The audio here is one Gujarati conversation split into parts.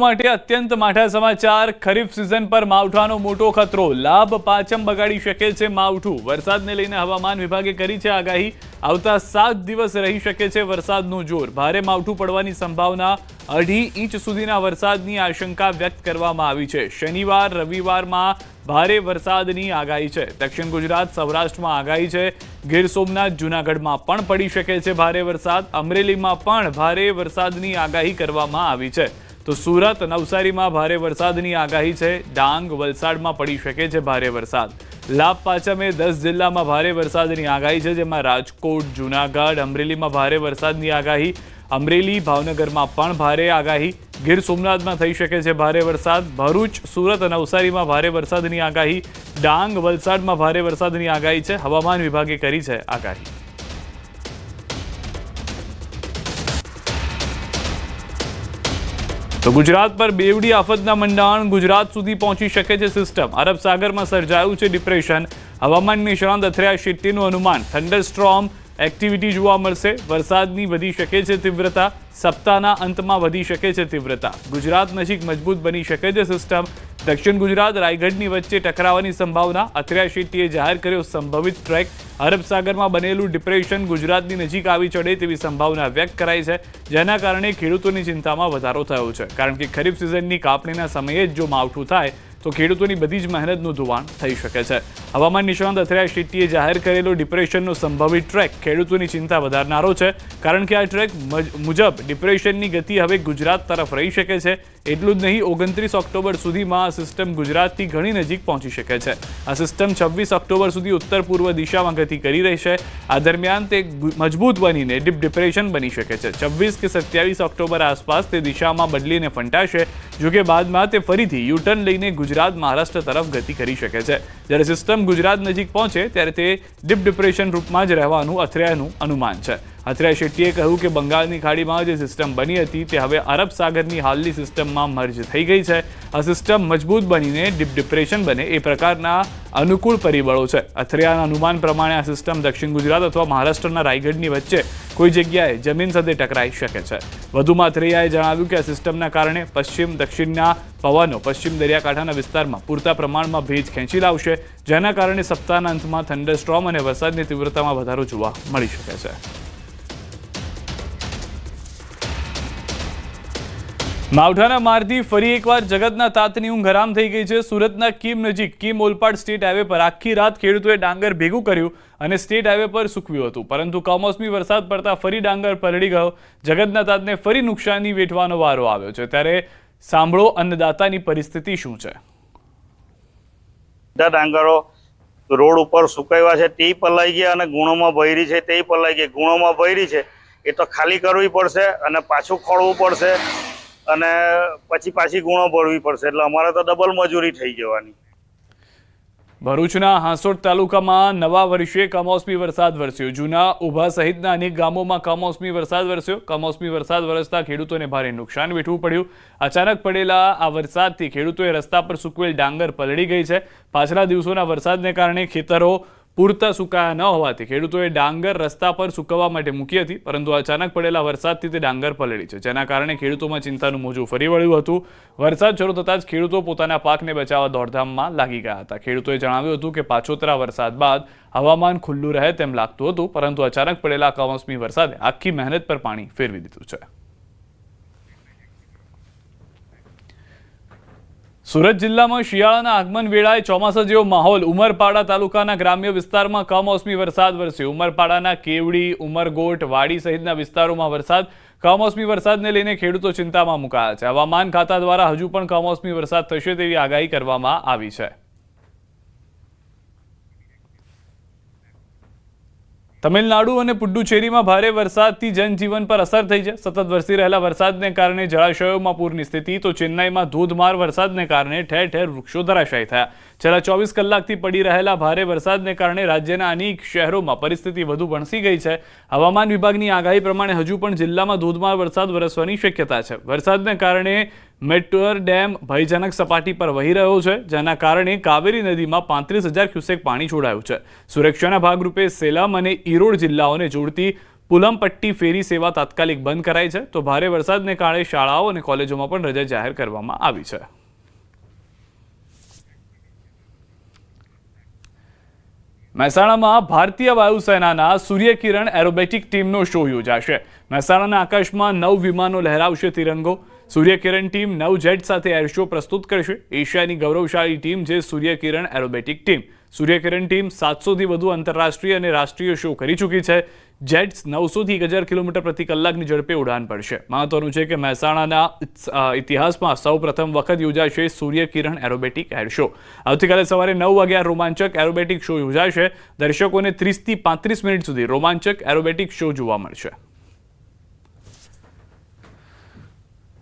માટે અત્યંત માઠા સમાચાર। ખરીફ સિઝન પર માવઠાનો મોટો ખતરો। લાભ પાચમ બગાડી શકે છે માવઠું। વરસાદને લઈને હવામાન વિભાગે કરી છે આગાહી। આવતા 7 દિવસ રહી શકે છે વરસાદનું જોર। ભારે માવઠું પડવાની સંભાવના। 2.5 ઇંચ સુધીના વરસાદની આશંકા વ્યક્ત કરવામાં આવી છે। શનિવાર રવિવારમાં ભારે વરસાદની આગાહી છે। દક્ષિણ ગુજરાત સૌરાષ્ટ્રમાં આગાહી છે। ગીર સોમનાથ જૂનાગઢમાં પણ પડી શકે છે ભારે વરસાદ। અમરેલીમાં પણ ભારે વરસાદની આગાહી કરવામાં આવી છે। તો સુરત નવસારીમાં ભારે વરસાદની આગાહી છે। ડાંગ વલસાડમાં પડી શકે છે ભારે વરસાદ। લાભ પાચમે 10 જિલ્લામાં ભારે વરસાદની આગાહી છે, જેમાં રાજકોટ જૂનાગઢ અમરેલીમાં ભારે વરસાદની આગાહી। અમરેલી ભાવનગરમાં પણ ભારે આગાહી। ગીર સોમનાથમાં થઈ શકે છે ભારે વરસાદ। ભરૂચ સુરત નવસારીમાં ભારે વરસાદની આગાહી। ડાંગ વલસાડમાં ભારે વરસાદની આગાહી છે। હવામાન વિભાગે કરી છે આગાહી। તો ગુજરાત પર બેવડી આફતના મંડાણ। ગુજરાત સુધી પહોંચી શકે છે સિસ્ટમ। અરબ સાગરમાં સર્જાયું છે ડિપ્રેશન। હવામાન નિષ્ણાંત અથર્યા શેટ્ટીનું અનુમાન। થંડરસ્ટ્રોમ એક્ટિવિટી જોવા મળશે। વરસાદની વધી શકે છે તીવ્રતા। સપ્તાહના અંતમાં વધી શકે છે તીવ્રતા। ગુજરાત નજીક મજબૂત બની શકે છે સિસ્ટમ। દક્ષિણ ગુજરાત રાયગઢની વચ્ચે ટકરાવાની સંભાવના। અથર્યા શેટ્ટીએ જાહેર કર્યો સંભવિત ટ્રેક। અરબ સાગરમાં બનેલું ડિપ્રેશન ગુજરાતની નજીક આવી ચડે તેવી સંભાવના વ્યક્ત કરાઈ છે, જેના કારણે ખેડૂતોની ચિંતામાં વધારો થયો છે। કારણ કે ખરીફ સિઝનની કાપણીના સમયે જ જો માવઠું થાય તો ખેડૂતોની બધી જ મહેનતનું ધોવાણ થઈ શકે છે। હવામાન નિષ્ણાંત અથર્યા શેટ્ટીએ જાહેર કરેલો ડિપ્રેશનનો સંભવિત ટ્રેક ખેડૂતોની ચિંતા વધારનારો છે, કારણ કે આ ટ્રેક મુજબ ડિપ્રેશનની ગતિ હવે ગુજરાત તરફ રહી શકે છે। એટલું જ નહીં, 29 ઓક્ટોબર સુધીમાં આ સિસ્ટમ ગુજરાતથી ઘણી નજીક પહોંચી શકે છે। આ સિસ્ટમ 26 ઓક્ટોબર સુધી ઉત્તર પૂર્વ દિશામાં ગતિ કરી રહી છે। આ દરમિયાન તે મજબૂત બનીને ડીપ ડિપ્રેશન બની શકે છે। 26 કે 27 ઓક્ટોબર આસપાસ તે દિશામાં બદલીને ફંટાશે। જોકે બાદમાં તે ફરીથી યુટર્ન લઈને ગુજરાત મહારાષ્ટ્ર તરફ ગતિ કરી શકે છે। જ્યારે સિસ્ટમ ગુજરાત નજીક પહોંચે ત્યારે તે ડીપ ડિપ્રેશન રૂપમાં જ રહેવાનું અથર્યાનું અનુમાન છે। અથર્યા શેટ્ટીએ કહ્યું કે બંગાળની ખાડીમાં જે સિસ્ટમ બની હતી તે હવે અરબ સાગરની હાલની સિસ્ટમમાં મર્જ થઈ ગઈ છે। આ સિસ્ટમ મજબૂત બનીને ડીપ ડિપ્રેશન બને એ પ્રકારના અનુકૂળ પરિબળો છે। અથર્યાના અનુમાન પ્રમાણે આ સિસ્ટમ દક્ષિણ ગુજરાત અથવા મહારાષ્ટ્રના રાયગઢની વચ્ચે કોઈ જગ્યાએ જમીન સાથે ટકરાઈ શકે છે। વધુમાં અથર્યાએ જણાવ્યું કે આ સિસ્ટમના કારણે પશ્ચિમ દક્ષિણના પવનો પશ્ચિમ દરિયાકાંઠાના વિસ્તારમાં પૂરતા પ્રમાણમાં ભેજ ખેંચી લાવશે, જેના કારણે સપ્તાહના અંતમાં થંડરસ્ટ્રોમ અને વરસાદની તીવ્રતામાં વધારો જોવા મળી શકે છે। માવઠાના મારથી ફરી એકવાર જગતના તાતની ઊંઘ હરામ થઈ ગઈ છે। સુરતના કીમ નજીક કીમ ઓલપાડ સ્ટેટ હાઈવે પર આખી રાત ખેડૂતોએ ડાંગર ભેગું કર્યું અને સ્ટેટ હાઈવે પર સૂકવ્યું હતું, પરંતુ કમોસમી વરસાદ પડતા ફરી ડાંગર પલળી ગયો। જગતના તાતને ફરી નુકસાની વેઠવાનો વારો આવ્યો છે। ત્યારે સાંભળો અન્નદાતાની પરિસ્થિતિ શું છે। ડાંગરો રોડ ઉપર સુકાવ્યા છે તે પલાઈ ગયા અને ગુણોમાં ભરી છે તે પલાઈ ગયા। ગુણોમાં ભરી છે એ તો ખાલી કરવી પડશે અને પાછું ખોળવું પડશે અને પછી પાછી ગુણો ભરવી પડશે, એટલે અમારે તો ડબલ મજૂરી થઈ જવાની। ભરૂચના હાંસોટ તાલુકામાં નવા વર્ષે કમોસમી વરસાદ વરસ્યો। જૂના ઉભા સહિતના અનેક ગામોમાં કમોસમી વરસાદ વરસ્યો। કમોસમી વરસાદ વરસતા ખેડૂતોને ભારે નુકસાન વેઠવું પડ્યું। અચાનક પડેલા આ વરસાદથી ખેડૂતોએ રસ્તા પર સૂકવેલ ડાંગર પલળી ગઈ છે। પાછલા દિવસોના વરસાદને કારણે ખેતરો પૂરતા સુકાયા ન હોવાથી ખેડૂતોએ ડાંગર રસ્તા પર સૂકવવા માટે મૂકી હતી, પરંતુ અચાનક પડેલા વરસાદથી તે ડાંગર પલળી છે, જેના કારણે ખેડૂતોમાં ચિંતાનું મોજું ફરી વળ્યું હતું। વરસાદ શરૂ થતાં જ ખેડૂતો પોતાના પાકને બચાવવા દોડધામમાં લાગી ગયા હતા। ખેડૂતોએ જણાવ્યું હતું કે પાછોતરા વરસાદ બાદ હવામાન ખુલ્લું રહે તેમ લાગતું હતું, પરંતુ અચાનક પડેલા કમોસમી વરસાદે આખી મહેનત પર પાણી ફેરવી દીધું છે। સુરત જિલ્લામાં શિયાળાના આગમન વેળાએ ચોમાસા જેવો માહોલ। ઉમરપાડા તાલુકાના ગ્રામ્ય વિસ્તારમાં કમોસમી વરસાદ વરસ્યો। ઉમરપાડાના કેવડી ઉમરગોટ વાડી સહિતના વિસ્તારોમાં વરસાદ। કમોસમી વરસાદને લઈને ખેડૂતો ચિંતામાં મુકાયા છે। હવામાન ખાતા દ્વારા હજુ પણ કમોસમી વરસાદ થશે તેવી આગાહી કરવામાં આવી છે। તમિલનાડુ અને પુડ્ડુચેરીમાં ભારે વરસાદથી જનજીવન પર અસર થઈ છે। સતત વરસી રહેલા વરસાદને કારણે જળાશયોમાં પૂરની સ્થિતિ। તો ચેન્નાઈમાં ધોધમાર વરસાદને કારણે ઠેર ઠેર વૃક્ષો ધરાશાયી થયા। છેલ્લા 24 કલાકથી પડી રહેલા ભારે વરસાદને કારણે રાજ્યના અનેક શહેરોમાં પરિસ્થિતિ વધુ ભણસી ગઈ છે। હવામાન વિભાગની આગાહી પ્રમાણે હજુ પણ જિલ્લામાં ધોધમાર વરસાદ વરસવાની શક્યતા છે। વરસાદને કારણે મેટ્ટુર ડેમ ભયજનક સપાટી પર વહી રહ્યો છે, જેના કારણે કાવેરી નદીમાં 35,000 ક્યુસેક પાણી છોડાયું છે। સુરક્ષાના ભાગરૂપે સેલમ અને ઈરોડ જિલ્લાઓને જોડતી પુલમપટ્ટી ફેરી સેવા તાત્કાલિક બંધ કરાઈ છે, તો ભારે વરસાદને કારણે શાળાઓ અને કોલેજોમાં પણ રજા જાહેર કરવામાં આવી છે. મહેસાણામાં ભારતીય વાયુસેનાના સૂર્યકિરણ એરોબેટિક ટીમનો શો યોજાશે. મહેસાણાના આકાશમાં 9 વિમાનો લહેરાવશે તિરંગો. સૂર્યકિરણ ટીમ 9 જેટ સાથે એર શો પ્રસ્તુત કરશે. એશિયાની ગૌરવશાળી ટીમ છે Suryakiran aerobatic team. Suryakiran team 700થી વધુ આંતરરાષ્ટ્રીય અને રાષ્ટ્રીય શો કરી ચૂકી છે. જેટ્સ 900થી 1000 કિલોમીટર પ્રતિ કલાકની ઝડપે ઉડાન ભરશે. મહત્વનું છે કે મહેસાણાના ઇતિહાસમાં સૌ પ્રથમ વખત યોજાશે સૂર્યકિરણ એરોબેટિક એર શો. આવતીકાલે સવારે 9 વાગ્યા રોમાંચક એરોબેટિક શો યોજાશે. દર્શકોને 30થી 35 મિનિટ સુધી રોમાંચક एरोबेटिक शो જોવા મળશે.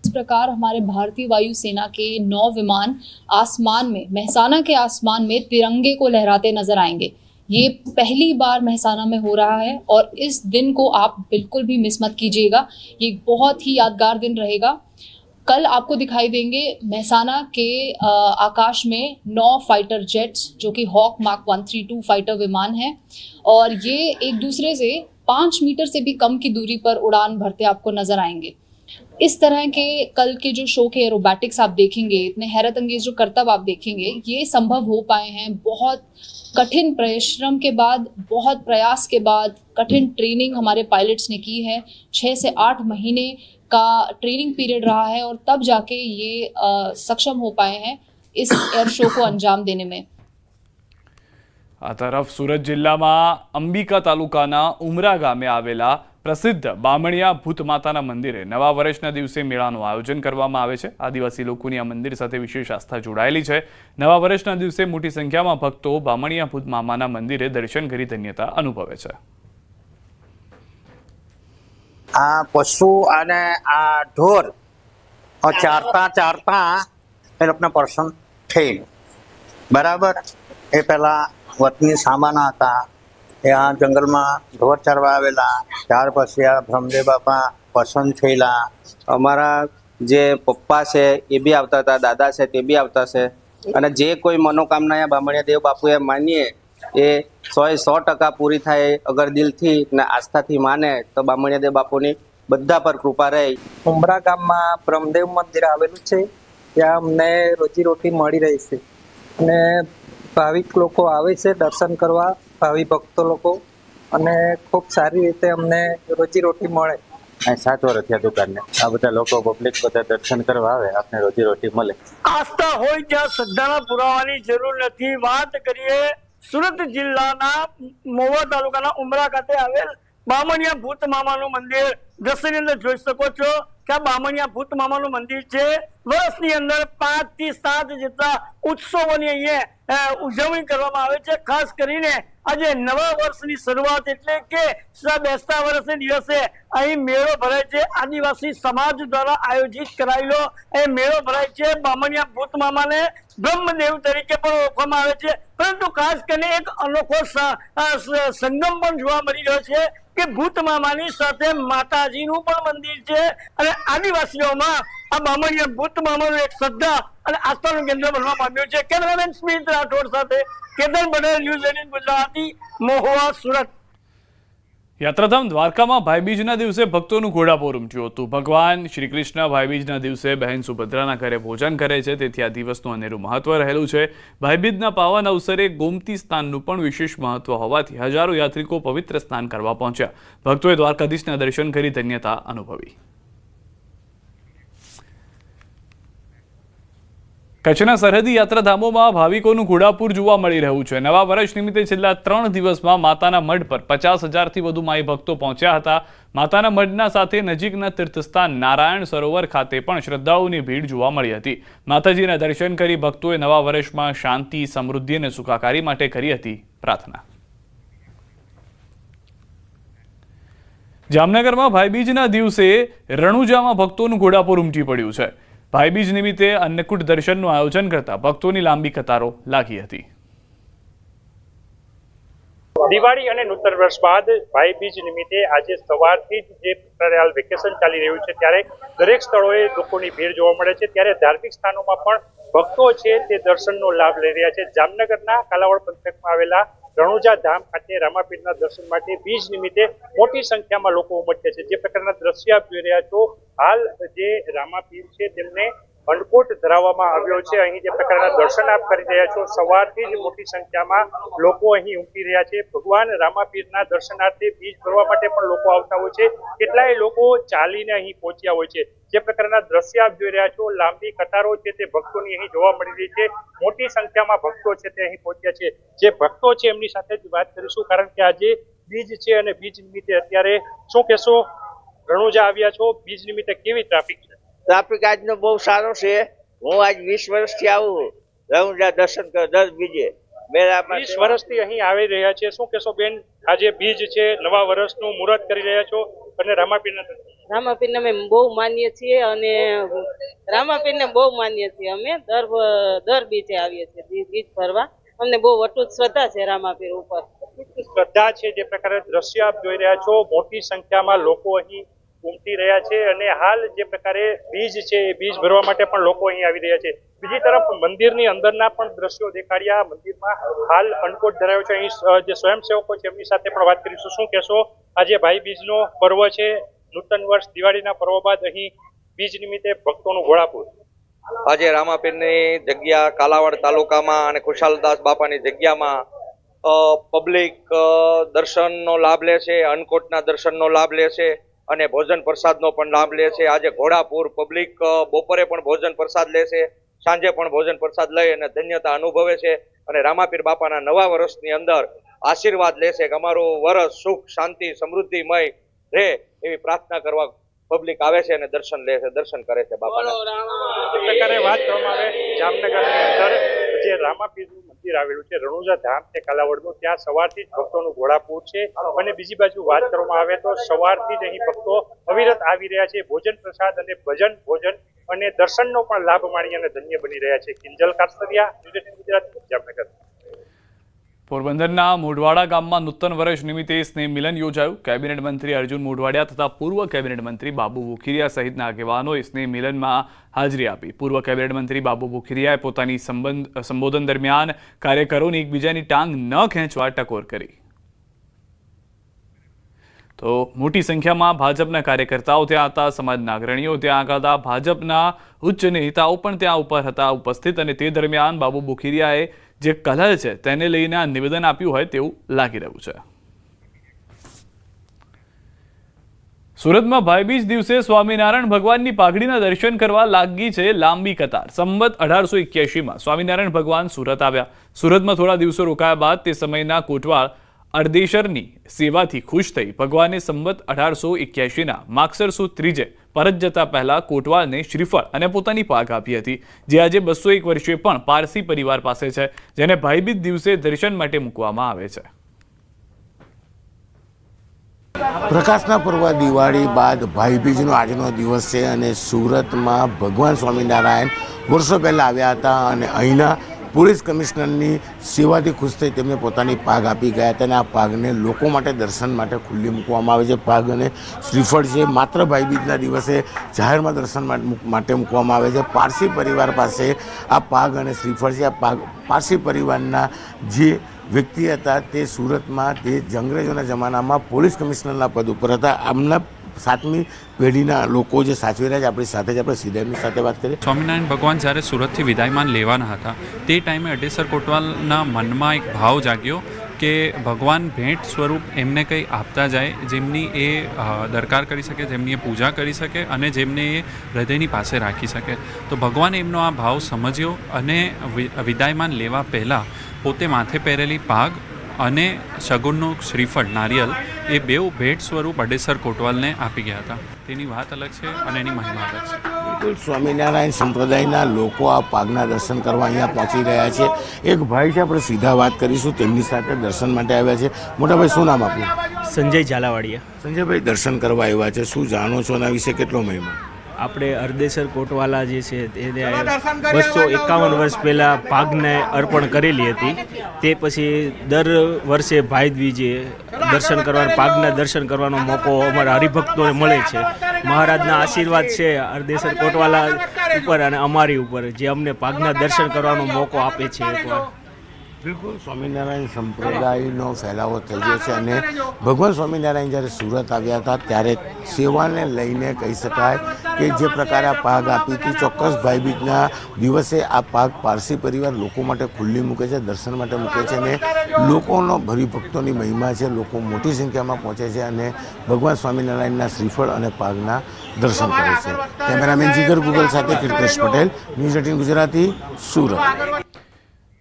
इस प्रकार हमारे भारतीय वायुसेना के 9 विमान आसमान में, महसाना के आसमान में तिरंगे को लहराते नजर आएंगे. ये पहली बार महसाना में हो रहा है और इस दिन को आप बिल्कुल भी मिस मत कीजिएगा. ये बहुत ही यादगार दिन रहेगा. कल आपको दिखाई देंगे महसाना के आकाश में 9 फाइटर जेट्स जो कि हॉक मार्क 132 फाइटर विमान हैं और ये एक दूसरे से 5 मीटर से भी कम की दूरी पर उड़ान भरते आपको नजर आएंगे. इस तरह के कल के जो शो के एरोबैटिक्स आप देखेंगे, इतने हैरत अंगेज जो करतब आप देखेंगे, ये संभव हो पाए हैं बहुत कठिन परिश्रम के बाद, बहुत प्रयास के बाद. कठिन ट्रेनिंग हमारे पायलट्स ने की है. 6 से 8 महीने का ट्रेनिंग पीरियड रहा है और तब जाके ये सक्षम हो पाए हैं इस एयर शो को अंजाम देने में. આ તરફ સુરત જિલ્લામાં અંબિકા તાલુકાના ઉમરા ગામે આવેલા પ્રસિદ્ધ બામણિયા ભૂત માતાના મંદિરે નવા વર્ષના દિવસે મેળાનું આયોજન કરવામાં આવે છે. આદિવાસી લોકોની આ મંદિર સાથે વિશેષ આસ્થા જોડાયેલી છે. નવા વર્ષના દિવસે મોટી સંખ્યામાં ભક્તો બામણિયા ભૂત મામાના મંદિરે દર્શન કરી ધન્યતા અનુભવે છે. આ પશુ અને આ ઢોર ચારતા એ લોકોને પર્સન થઈ બરાબર. એ પહેલા વતની સામાના હતા, એ આ જંગલમાં ઢોર ચરવા આવેલા. ત્યાર પછી આ બ્રહ્મદેવ બાપા પસંદ થયેલા. અમારા જે પપ્પા છે એ બી આવતા હતા, દાદા છે તે બી આવતા છે. અને જે કોઈ મનોકામના બામણિયા દેવ બાપુએ માનીએ એ 100% પૂરી થાય. અગર દિલથી ને આસ્થાથી માને તો બામણિયા દેવ બાપુની બધા પર કૃપા રહે. ઉમરા ગામમાં બ્રહ્મદેવ મંદિર આવેલું છે, ત્યાં અમને રોજીરોટી મળી રહી છે. અને ભાવિક લોકો આવે છે દર્શન કરવા, ભાવિ ભક્તો લોકો, અને ખૂબ સારી રીતે અમને રોજીરોટી મળે. 7 વર્ષ થયા દુકાનને. આ બધા લોકો પબ્લિક બધા દર્શન કરવા આવે, આપને રોજીરોટી મળે. આસ્થા હોય ત્યાં શ્રદ્ધાના પુરાવાની જરૂર નથી. વાત કરીએ સુરત જિલ્લાના મહુવા તાલુકાના ઉમરા ખાતે આવેલ બામણિયા ભૂત મામાનું મંદિર. દ્રશ્યની અંદર જોઈ શકો છો કે આ બામણિયા ભૂત મામાનું મંદિર છે. વર્ષની અંદર 5 થી 7 જેટલા ઉત્સવોની અહીંયા ઉજવણી કરવામાં આવે છે. ખાસ કરીને આજે નવા વર્ષની શરૂઆત એટલે કે બેસતા વર્ષના દિવસે અહીં મેળો ભરાય છે. આદિવાસી સમાજ દ્વારા આયોજિત કરાયેલો એ મેળો ભરાય છે. બામણિયા ભૂત મામાને બ્રહ્મદેવ તરીકે પણ ઓળખવામાં આવે છે. પરંતુ ખાસ કરીને એક અનોખો સંગમ પણ જોવા મળી રહ્યો છે કે ભૂત મામાની સાથે માતાજીનું પણ મંદિર છે. અને આદિવાસીઓમાં આ બામણિયા ભૂત મામાનું એક શ્રદ્ધા અને આસ્થાનું કેન્દ્ર બનવા પામ્યું છે. કેમેરામેન સ્મિત રાઠોડ સાથે કેતન પટેલ, ન્યૂઝ 18 ગુજરાતી, મહુવા, સુરત. યાત્રાધામ દ્વારકામાં ભાઈબીજના દિવસે ભક્તોનું ઘોડાપૂર ઉમટ્યું હતું. ભગવાન શ્રી કૃષ્ણ ભાઈબીજના દિવસે બહેન સુભદ્રાના ઘરે ભોજન કરે છે, તેથી આ દિવસનું અનેરું મહત્વ રહેલું છે. ભાઈબીજના પાવન અવસરે ગોમતી સ્નાનનું પણ વિશેષ મહત્વ હોવાથી હજારો યાત્રિકો પવિત્ર સ્નાન કરવા પહોંચ્યા. ભક્તોએ દ્વારકાધીશના દર્શન કરી ધન્યતા અનુભવી. કચ્છના સરહદી યાત્રાધામોમાં ભાવિકોનું ઘોડાપૂર જોવા મળી રહ્યું છે. નવા વર્ષ નિમિત્તે છેલ્લા 3 દિવસમાં માતાના મઢ પર 50,000થી વધુ માઈ ભક્તો પહોંચ્યા હતા. માતાના મઢના સાથે નજીકના તીર્થસ્થાન નારાયણ સરોવર ખાતે પણ શ્રદ્ધાળુઓની ભીડ જોવા મળી હતી. માતાજીના દર્શન કરી ભક્તોએ નવા વર્ષમાં શાંતિ, સમૃદ્ધિ અને સુખાકારી માટે કરી હતી પ્રાર્થના. જામનગરમાં ભાઈબીજના દિવસે રણુજામાં ભક્તોનું ઘોડાપૂર ઉમટી પડ્યું છે. ભાઈબીજ નિમિત્તે અન્નકૂટ દર્શનનું આયોજન કરતા ભક્તોની લાંબી કતારો લાગી હતી. દિવાળી અને નૂતન વર્ષ બાદ ભાઈ બીજ નિમિત્તે આજે સવારથી જ જે પ્રકારે હાલ વેકેશન ચાલી રહ્યું છે ત્યારે દરેક સ્થળોએ લોકોની ભીડ જોવા મળે છે ત્યારે ધાર્મિક સ્થાનોમાં પણ ભક્તો છે તે દર્શનનો લાભ લઈ રહ્યા છે. જામનગરના કાલાવડ પંથકમાં આવેલા રણુજા ધામ ખાતે રામાપીરના દર્શન માટે બીજ નિમિત્તે મોટી સંખ્યામાં લોકો ઉમટ્યા છે. જે પ્રકારના દ્રશ્ય આપ જોઈ રહ્યા છો, હાલ જે રામાપીર છે તેમને અન્નકૂટ ધરાવવામાં આવ્યો છે. અહીં જે પ્રકારના દર્શન આપ કરી રહ્યા છો, સવારથી જ મોટી સંખ્યામાં લોકો અહીં ઉમટી રહ્યા છે. ભગવાન રામાપીરના દર્શનાર્થે બીજ ભરવા માટે પણ લોકો આવતા હોય છે. કેટલાય લોકો ચાલીને અહીં પહોંચ્યા હોય છે. જે પ્રકારના દ્રશ્ય આપ જોઈ રહ્યા છો, લાંબી કતારો છે તે ભક્તોની અહીં જોવા મળી રહી છે. મોટી સંખ્યામાં ભક્તો છે તે અહીં પહોંચ્યા છે. જે ભક્તો છે એમની સાથે જ વાત કરીશું, કારણ કે આજે બીજ છે અને બીજ નિમિત્તે અત્યારે શું કહેશો? રણુજા આવ્યા છો, બીજ નિમિત્તે કેવી ટ્રાફિક છે? ટ્રાફિક આજનો બહુ સારો છે. હું આજ 20 વર્ષથી આવું રણુજા દર્શન કર દર બીજે. 20 વર્ષથી અહીં આવી રહ્યા છે. શું કહેશો બેન, આજે બીજ છે, નવા વર્ષનું મુહૂર્ત કરી રહ્યા છો અને રામાપીરને અમે બહુ માનીએ છીએ અને રામાપીરને બહુ માનીએ છીએ. અમે દર બીજે આવીએ છીએ બીજ ભરવા. અમને બહુ અટૂટ શ્રદ્ધા છે રામાપીર ઉપર. શ્રદ્ધા છે. જે પ્રકારે દ્રશ્ય આપ જોઈ રહ્યા છો, મોટી સંખ્યામાં લોકો અહીં ઉમટી રહ્યા છે અને હાલ જે પ્રકારે બીજ છે એ બીજ ભરવા માટે પણ લોકો અહીં આવી રહ્યા છે. બીજી તરફ મંદિરની અંદરના પણ દ્રશ્યો દેખાડ્યા. મંદિરમાં હાલ અન્નકૂટ ધરાવ્યો છે. અહીં જે સ્વયંસેવકો છે એમની સાથે પણ વાત કરીશું. શું કહેશો, આજે ભાઈ બીજનો પર્વ છે, નૂતન વર્ષ દિવાળીના પર્વ બાદ અહીં બીજ નિમિત્તે ભક્તોનું ઘોડાપુર. આજે રામાપીરની જગ્યા કાલાવાડ તાલુકામાં અને ખુશાલદાસ બાપાની જગ્યામાં પબ્લિક દર્શનનો લાભ લે છે, અન્નકૂટના દર્શનનો લાભ લે છે અને ભોજન પ્રસાદનો પણ લાભ લે છે. આજે ઘોડાપુર પબ્લિક બપોરે પણ ભોજન પ્રસાદ લે છે, સાંજે પણ ભોજન પ્રસાદ લઈ અને ધન્યતા અનુભવે છે અને રામાપીર બાપાના નવા વર્ષની અંદર આશીર્વાદ લે છે કે અમારું વર્ષ સુખ શાંતિ સમૃદ્ધિમય રહે એવી પ્રાર્થના કરવા પબ્લિક આવે છે અને દર્શન લે છે, દર્શન કરે છે બાપાના. પ્રકારે વાત કરવામાં આવે, જામનગરની અંદર જે રામાપીરનું મંદિર આવેલું છે, રણુજા ધામ છે કાલાવડનું, ત્યાં સવારથી જ ભક્તોનું ઘોડાપુર છે. અને બીજી બાજુ વાત કરવામાં આવે તો સવારથી જ અહીં ભક્તો અવિરત આવી રહ્યા છે. ભોજન પ્રસાદ અને ભજન ભોજન અને દર્શનનો પણ લાભ માણી અને ધન્ય બની રહ્યા છે. કિંજલ કારસરિયા, ગુજરાત, જામનગર. પોરબંદરના મોઢવાડા ગામમાં નૂતન વર્ષ નિમિત્તે સ્નેહ મિલન યોજાયું. કેબિનેટ મંત્રી અર્જુન મોઢવાડિયા તથા પૂર્વ કેબિનેટ મંત્રી બાબુ બુખીરિયા સહિતના આગેવાનોએ સ્નેહ મિલનમાં હાજરી આપી. પૂર્વ કેબિનેટ મંત્રી બાબુ બુખીરિયાએ પોતાની સંબોધન દરમિયાન કાર્યકરોને એકબીજાની ટાંગ ન ખેંચવા ટકોર કરી. તો મોટી સંખ્યામાં ભાજપના કાર્યકર્તાઓ ત્યાં હતા, સમાજના અગ્રણીઓ ત્યાં હતા, ભાજપના ઉચ્ચ નેતાઓ પણ ત્યાં ઉપર હતા ઉપસ્થિત. અને તે દરમિયાન બાબુ બુખીરિયાએ જે કલહ છે તેને લઈને નિવેદન આપ્યું હોય તેવું લાગી રહ્યું છે. સુરતમાં ભાઈબીજ દિવસે સ્વામિનારાયણ ભગવાનની પાઘડીના દર્શન કરવા લાગી છે લાંબી કતાર. સંવત 1881માં સ્વામિનારાયણ ભગવાન સુરત આવ્યા. સુરતમાં થોડા દિવસો રોકાયા બાદ તે સમયના કોટવાળ અર્દેશરની સેવાથી ખુશ થઈ ભગવાને સંવત 1881ના માગસર સુદ ત્રીજે પરત જતા પહેલા કોટવાળને શ્રીફળ અને પોતાની પાઘ આપી હતી, જે આજે 201 વર્ષે પણ પારસી પરિવાર પાસે છે, જેને ભાઈબીજ દિવસે દર્શન માટે મૂકવામાં આવે છે. પ્રકાશના પર્વ દિવાળી બાદ ભાઈબીજનો આજનો દિવસ છે અને સુરતમાં ભગવાન સ્વામિનારાયણ વર્ષો પહેલાં આવ્યા હતા અને અહીંના પોલીસ કમિશનરની સેવાથી ખુશ થઈ તેમને પોતાની પાઘ આપી ગયા હતા અને આ પાઘને લોકો માટે દર્શન માટે ખુલ્લી મૂકવામાં આવે છે. પાઘ અને શ્રીફળ છે માત્ર ભાઈબીજના દિવસે જાહેરમાં દર્શન માટે મૂકવામાં આવે છે. પારસી પરિવાર પાસે આ પાઘ અને શ્રીફળ છે. આ પારસી પરિવારના જે વ્યક્તિ હતા તે સુરતમાં તે અંગ્રેજોના જમાનામાં પોલીસ કમિશનરના પદ ઉપર હતા. આમના 7મી પેઢીના લોકો જે સાચવી રહ્યા છે આપણી સાથે જ આપણે સીધા એમની સાથે વાત કરીએ. સ્વામિનારાયણ ભગવાન જ્યારે સુરતથી વિદાયમાન લેવાના હતા તે ટાઈમે અડેસર કોટવાલના મનમાં એક ભાવ જાગ્યો કે ભગવાન ભેટ સ્વરૂપ એમને કંઈ આપતા જાય જેમની એ દરકાર કરી શકે, જેમની એ પૂજા કરી શકે અને જેમને એ હૃદયની પાસે રાખી શકે. તો ભગવાને એમનો આ ભાવ સમજ્યો અને વિદાયમાન લેવા પહેલાં પોતે માથે પહેરેલી પાઘ અને સગુણનું શ્રીફળ નારિયેલ એ બેઉ ભેટ સ્વરૂપ અડેસર કોટવાલને આપી ગયા હતા. તેની વાત અલગ છે અને એની મહિમા અલગ છે. બિલકુલ સ્વામિનારાયણ સંપ્રદાયના લોકો આ પાઘના દર્શન કરવા અહીંયા પહોંચી રહ્યા છે. એક ભાઈ છે, આપણે સીધા વાત કરીશું, તેમની સાથે દર્શન માટે આવ્યા છે. મોટાભાઈ, શું નામ આપનું? સંજય ઝાલાવાડિયા. સંજયભાઈ, દર્શન કરવા આવ્યા છે, શું જાણો છો એના વિશે, કેટલો મહિમા? આપણે હરદેસર કોટવાલા જે છે એને 251 વર્ષ પહેલાં પાઘને અર્પણ કરેલી હતી. તે પછી દર વર્ષે ભાઈ બીજે પાઘના દર્શન કરવાનો મોકો અમારા હરિભક્તોને મળે છે. મહારાજના આશીર્વાદ છે હરદેસર કોટવાલા ઉપર અને અમારી ઉપર, જે અમને પાઘના દર્શન કરવાનો મોકો આપે છે. એકવાર બિલકુલ સ્વામિનારાયણ સંપ્રદાયનો ફેલાવો થઈ ગયો છે અને ભગવાન સ્વામિનારાયણ જ્યારે સુરત આવ્યા હતા ત્યારે સેવાને લઈને કહી શકાય કે જે પ્રકારે આ પાઘ આપી હતી, ચોક્કસ ભાઈબીજના દિવસે આ પાઘ પારસી પરિવાર લોકો માટે ખુલ્લી મૂકે છે, દર્શન માટે મૂકે છે અને લોકોનો હરિભક્તોની મહિમા છે. લોકો મોટી સંખ્યામાં પહોંચે છે અને ભગવાન સ્વામિનારાયણના શ્રીફળ અને પાઘના દર્શન કરે છે. કેમેરામેન જીગર ગુગલ સાથે કીર્તેશ પટેલ, ન્યૂઝ 18 ગુજરાતી, સુરત.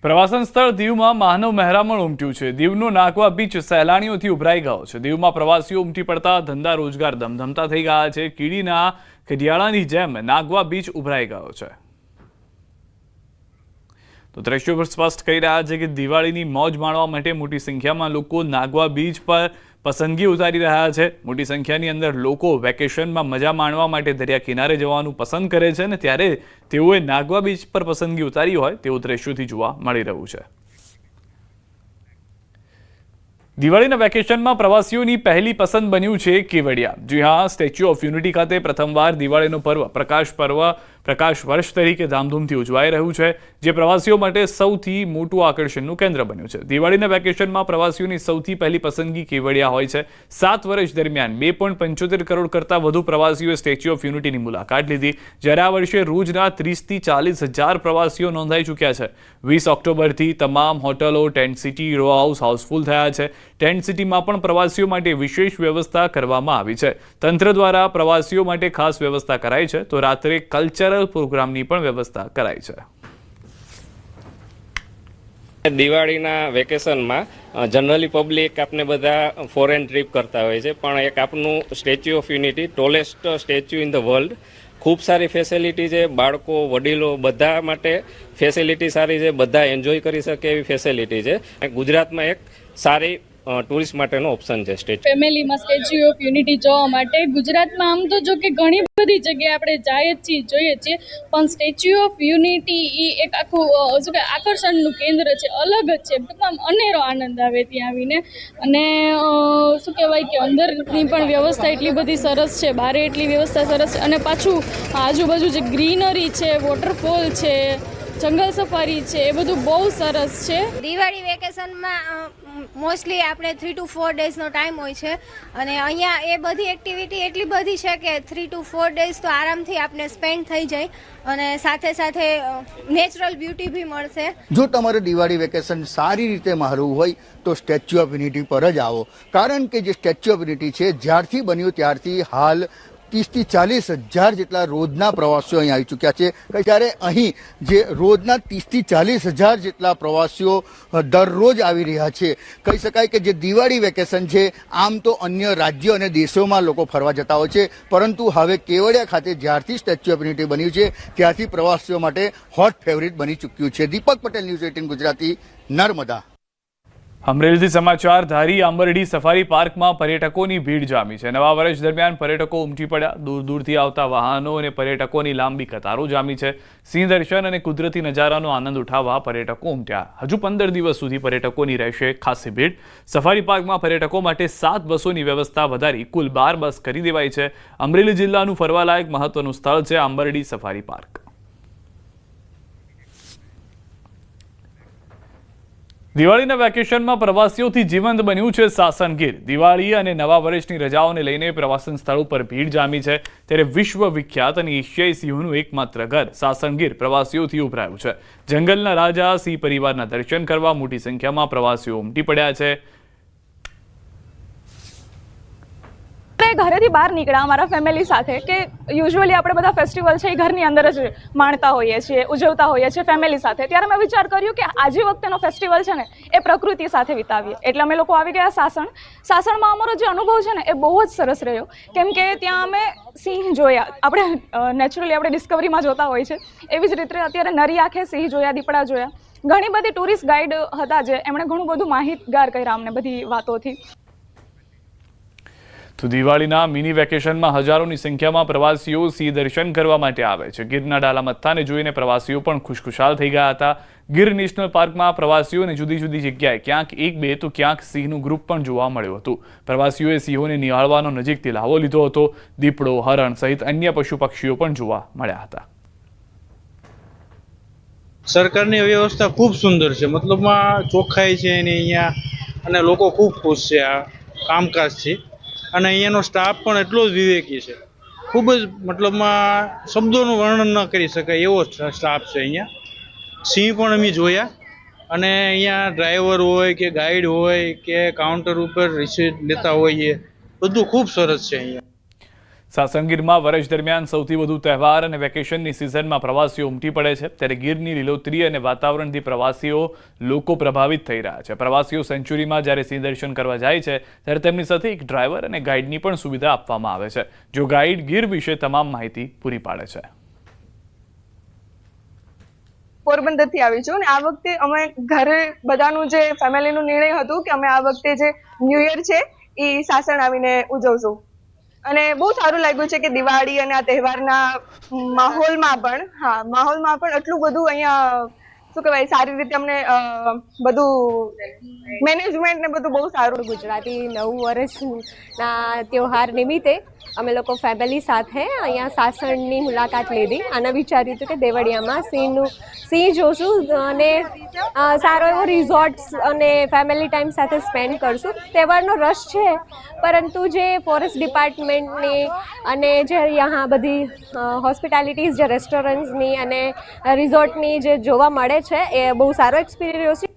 પ્રવાસન સ્થળ દીવમાં માનવ મહેરામણ ઉમટ્યું છે. દીવનો નાગવા બીચ સહેલાણીઓથી ઉભરાઈ ગયો છે. દીવમાં પ્રવાસીઓ ઉમટી પડતા ધંધા રોજગાર ધમધમતા થઈ ગયા છે. કીડીના કડિયાળાની જેમ નાગવા બીચ ઉભરાઈ ગયો છે. તો દ્રશ્યો પર સ્પષ્ટ કહી રહ્યા છે કે દિવાળીની મોજ માણવા માટે મોટી સંખ્યામાં લોકો નાગવા બીચ પર પસંદગી ઉતારી રહ્યા છે. મોટી સંખ્યાની અંદર લોકો વેકેશનમાં મજા માણવા માટે દરિયા કિનારે જવાનું પસંદ કરે છે અને ત્યારે તેઓએ નાગવા બીચ પર પસંદગી ઉતારી હોય તેવું દ્રશ્યોથી જોવા મળી રહ્યું છે. દિવાળીના વેકેશનમાં પ્રવાસીઓની પહેલી પસંદ બન્યું છે કેવડિયા. જી હા, સ્ટેચ્યુ ઓફ યુનિટી ખાતે પ્રથમવાર દિવાળીનો પર્વ પ્રકાશ વર્ષ તરીકે ધામધૂમથી ઉજવાઈ રહ્યું છે, જે પ્રવાસીઓ માટે સૌથી મોટું આકર્ષણનું કેન્દ્ર બન્યું છે. દિવાળીના વેકેશનમાં પ્રવાસીઓની સૌથી પહેલી પસંદગી કેવડિયા હોય છે. 7 વર્ષ દરમિયાન 2.75 કરોડ કરતાં વધુ પ્રવાસીઓએ સ્ટેચ્યુ ઓફ યુનિટીની મુલાકાત લીધી, જ્યારે આ વર્ષે રોજના 30 થી 40 હજાર પ્રવાસીઓ નોંધાઈ ચૂક્યા છે. 20 ઓક્ટોબરથી તમામ હોટલો, tent city, row house housefull થયા છે. ટેન્ટ સિટીમાં પણ પ્રવાસીઓ માટે વિશેષ વ્યવસ્થા કરવામાં આવી છે. તંત્ર દ્વારા પ્રવાસીઓ માટે ખાસ વ્યવસ્થા કરાઈ છે, તો રાત્રે કલ્ચરલ પ્રોગ્રામની પણ વ્યવસ્થા કરાઈ છે. દિવાળીના વેકેશનમાં જનરલી પબ્લિક આપણે બધા ફોરેન ટ્રીપ કરતા હોય છે, પણ એક આપનું statue of unity, tallest statue in the world, ખૂબ સારી ફેસિલિટી છે. બાળકો, વડીલો બધા માટે ફેસિલિટી સારી છે, બધા એન્જોય કરી શકે એવી ફેસિલિટી છે. ગુજરાતમાં એક સારી ટુરિસ્ટ માટેનો ઓપ્શન છે સ્ટેચ્યુ. ફેમિલીમાં સ્ટેચ્યુ ઓફ યુનિટી જોવા માટે ગુજરાતમાં આમ તો જો કે ઘણી બધી જગ્યાએ આપણે જઈએ છીએ, જોઈએ છીએ, પણ સ્ટેચ્યુ ઓફ યુનિટી એ એક આખું શું કે આકર્ષણનું કેન્દ્ર છે, અલગ જ છે. ટૂંકમાં અનેરો આનંદ આવે ત્યાં આવીને. અને શું કહેવાય કે અંદરની પણ વ્યવસ્થા એટલી બધી સરસ છે, બારે એટલી વ્યવસ્થા સરસ છે, અને પાછું આજુબાજુ જે ગ્રીનરી છે, વોટરફોલ છે, જંગલ સફારી છે, એ બધું બહુ સરસ છે. દિવાળી વેકેશનમાં મોસ્ટલી આપણે 3 to 4 ડેઝનો ટાઈમ હોય છે, અને અહીંયા એ બધી એક્ટિવિટી એટલી બધી છે કે 3 to 4 ડેઝ તો આરામથી આપણે સ્પેન્ડ થઈ જાય, અને સાથે સાથે નેચરલ બ્યુટી બી મળશે. જો તમારે દિવાળી વેકેશન સારી રીતે મારવું હોય તો સ્ટેચ્યુ ઓફ યુનિટી પર જ આવો, કારણ કે જે સ્ટેચ્યુ ઓફ યુનિટી છે જ્યારથી બન્યું ત્યારથી હાલ 30 થી 40 હજાર જેટલા રોજના પ્રવાસીઓ અહીં આવી ચૂક્યા છે. ત્યારે અહીં જે રોજના 30 થી 40 હજાર જેટલા પ્રવાસીઓ દરરોજ આવી રહ્યા છે. કહી શકાય કે જે દિવાળી વેકેશન છે, આમ તો અન્ય રાજ્યો અને દેશોમાં લોકો ફરવા જતા હોય છે, પરંતુ હવે કેવડિયા ખાતે જ્યારથી સ્ટેચ્યુ ઓફ યુનિટી બન્યું છે ત્યારથી પ્રવાસીઓ માટે હોટ ફેવરિટ બની ચૂક્યું છે. દીપક પટેલ, ન્યૂઝ 18 ગુજરાતી, નર્મદા. અમરેલીથી સમાચાર. ધારી આંબરડી સફારી પાર્કમાં પર્યટકોની ભીડ જામી છે. નવા વર્ષ દરમિયાન પર્યટકો ઉમટી પડ્યા. દૂર દૂરથી આવતા વાહનો અને પર્યટકોની લાંબી કતારો જામી છે. સિંહ દર્શન અને કુદરતી નજારાનો આનંદ ઉઠાવવા પર્યટકો ઉમટ્યા. હજુ 15 દિવસ સુધી પર્યટકોની રહેશે ખાસી ભીડ. સફારી પાર્કમાં પર્યટકો માટે 7 બસોની વ્યવસ્થા વધારી કુલ 12 બસ કરી દેવાઈ છે. અમરેલી જિલ્લાનું ફરવાલાયક મહત્વનું સ્થળ છે આંબરડી સફારી પાર્ક. દિવાળીના વેકેશનમાં પ્રવાસીઓથી જીવંત બન્યું છે સાસણ ગીર. દિવાળી અને નવા વર્ષની રજાઓને લઈને પ્રવાસન સ્થળો પર ભીડ જામી છે, ત્યારે વિશ્વ વિખ્યાત અને એશિયાઈ સિંહોનું એકમાત્ર ઘર સાસણ ગીર પ્રવાસીઓથી ઉભરાયું છે. જંગલના રાજા સિંહ પરિવારના દર્શન કરવા મોટી સંખ્યામાં પ્રવાસીઓ ઉમટી પડ્યા છે. ઘરેથી બહાર નીકળ્યા અમારા ફેમિલી સાથે, કે યુઝ્યુઅલી આપણે બધા ફેસ્ટિવલ છે એ ઘરની અંદર જ માણતા હોઈએ છીએ, ઉજવતા હોઈએ છીએ ફેમિલી સાથે. ત્યારે મેં વિચાર કર્યું કે આજે વખતેનો ફેસ્ટિવલ છે ને એ પ્રકૃતિ સાથે વિતાવીએ, એટલે અમે લોકો આવી ગયા સાસણ. સાસણમાં અમારો જે અનુભવ છે ને એ બહુ જ સરસ રહ્યો, કેમ કે ત્યાં અમે સિંહ જોયા. આપણે નેચરલી આપણે ડિસ્કવરીમાં જોતા હોય છે એવી જ રીતે અત્યારે નરી આંખે સિંહ જોયા, દીપડા જોયા. ઘણી બધી ટુરિસ્ટ ગાઈડ હતા જે એમણે ઘણું બધું માહિતગાર કર્યા અમને બધી વાતોથી. તો દિવાળીના મિની વેકેશનમાં હજારોની સંખ્યામાં પ્રવાસીઓ સિંહ દર્શન કરવા માટે આવે છે. ગીરના ડાલા મથ્થાને જોઈને પ્રવાસીઓ પણ ખુશખુશાલ થઈ ગયા હતા. ગીર નેશનલ પાર્કમાં પ્રવાસીઓને જુદી જુદી જગ્યાએ ક્યાંક એક બે તો ક્યાંક સિંહનું ગ્રુપ પણ જોવા મળ્યું હતું. પ્રવાસીઓએ સિંહોને નિહાળવાનો નજીકથી લહાવો લીધો હતો. દીપડો, હરણ સહિત અન્ય પશુ પક્ષીઓ પણ જોવા મળ્યા હતા. સરકારની વ્યવસ્થા ખૂબ સુંદર છે, મતલબમાં ચોખ્ખાઈ છે એની અહીંયા, અને લોકો ખૂબ ખુશ છે આ કામકાજથી. અને અહીંયાનો સ્ટાફ પણ એટલો જ વિવેકી છે, ખૂબ જ મતલબમાં શબ્દોનું વર્ણન ન કરી શકાય એવો સ્ટાફ છે અહીંયા. સિંહ પણ અમે જોયા, અને અહીંયા ડ્રાઈવર હોય કે ગાઈડ હોય કે કાઉન્ટર ઉપર રિસીટ લેતા હોઈએ, બધું ખૂબ સરસ છે અહીંયા. સાસણગીરમાં વર્ષ દરમિયાન સૌથી વધુ તહેવાર અને વેકેશનની સિઝનમાં પ્રવાસીઓ ઉમટી પડે છે, ત્યારે ગીરની લીલોતરી અને વાતાવરણથી પ્રવાસીઓ લોકો પ્રભાવિત થઈ રહ્યા છે. પ્રવાસીઓ સેન્ચુરીમાં જ્યારે સિંહ દર્શન કરવા જાય છે ત્યારે તેમની સાથે એક ડ્રાઈવર અને ગાઈડની પણ સુવિધા આપવામાં આવે છે, જો ગાઈડ ગીર વિશે તમામ માહિતી પૂરી પાડે છે. પોરબંદરથી આવી છું, અને આ વખતે અમે ઘરે બધાનું જે ફેમિલીનું નિર્ણય હતું કે અમે આ વખતે જે ન્યૂ યર છે એ સાસણ આવીને ઉજવશું, અને બહુ સારું લાગ્યું છે કે દિવાળી અને આ તહેવારના માહોલમાં પણ એટલું બધું અહીંયા શું કહેવાય સારી રીતે અમને બધું મેનેજમેન્ટ ને બધું બહુ સારું. ગુજરાતી નવું વર્ષના તહેવાર નિમિત્તે અમે લોકો ફેમિલી સાથે અહીંયા સાસણની મુલાકાત લીધી અને વિચાર્યું હતું કે દેવળિયામાં સિંહ જોશું અને સારો એવો રિઝોર્ટ્સ અને ફેમિલી ટાઈમ સાથે સ્પેન્ડ કરશું. તહેવારનો રશ છે, પરંતુ જે ફોરેસ્ટ ડિપાર્ટમેન્ટની અને જે અહીંયા બધી હોસ્પિટાલિટીઝ જે રેસ્ટોરન્ટ્સની અને રિઝોર્ટની જે જોવા મળે છે એ બહુ સારો એક્સપિરિયન્સ છે.